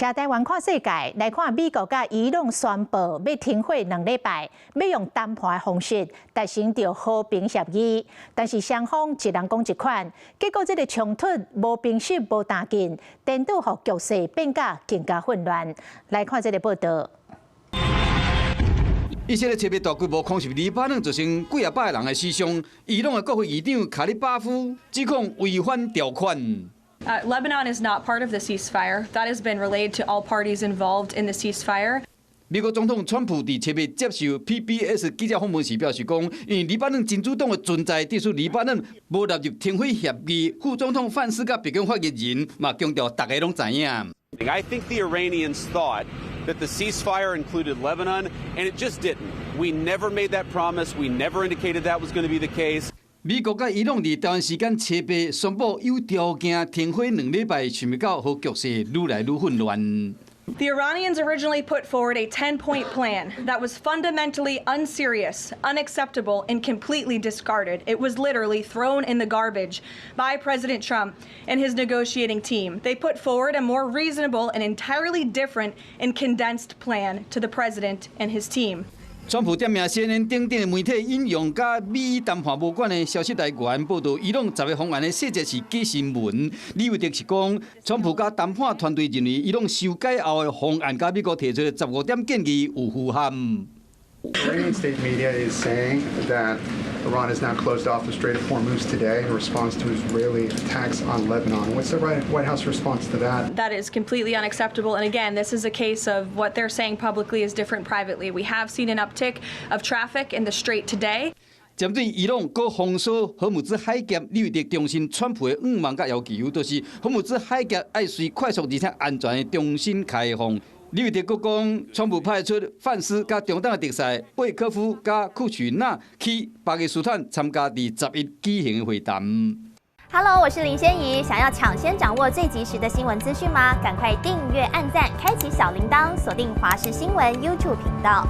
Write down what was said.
車台灣看世界，來看美國甲伊朗宣布要停火2禮拜，要用談判的方式達成着和平協議。但是雙方一人講一款，結果這個衝突無平息無打緊，顛倒互局勢變甲更加混亂。來看這個報道。以色列特別大規模空襲黎巴嫩，造成幾百個人的死傷。伊朗的國會議長卡利巴夫指控違反條款。Lebanon is not part of the ceasefire. That has been relayed to all parties involved in the ceasefire. 美國總統川普伫7月接受 PBS 記者訪問時表示講，因為黎巴嫩真主黨的存在，致使黎巴嫩無納入停火協議。副總統范斯甲白宮發言人嘛強調，大家攏知影。I think the Iranians thought that the ceasefire included Lebanon, and it just didn't. We never made that promise. We never indicated that was going to be the case. 美國甲伊朗伫台灣時間7月宣布有條件停火2禮拜，想不到和局勢愈來愈混亂。The Iranians originally put forward a 10-point plan that was fundamentally unserious, unacceptable, and completely discarded. It was literally thrown in the garbage by President Trump and his negotiating team. They put forward a more reasonable and entirely different and condensed plan to the president and his team. 川普點名 CNN 等等媒體引用甲美伊談判無關的消息來源報道，伊朗10月方案的細節是假新聞。理由就是講，川普甲談判團隊認為伊朗修改後的方案甲美國提出的15點建議有符合。Iranian state media is saying that Iran has now closed off the Strait of Hormuz today in response to Israeli attacks on Lebanon. What's the White House response to that? That is completely unacceptable. And again, this is a case of what they're saying publicly is different privately. We have seen an uptick of traffic in the Strait today. 針對伊朗閣封鎖荷姆茲海峽，李維特重申川普的5萬個要求，就是荷姆茲海峽愛隨快速而且安全的重新開放。李維特閣講，川普派出范斯甲中黨的特使貝科夫甲庫許納去巴基斯坦參加第11舉行的會談。Hello， 我是林仙怡，想要搶先掌握最及時的新聞資訊嗎？趕快訂閱、按讚、開啟小鈴鐺，鎖定華視新聞 YouTube 頻道。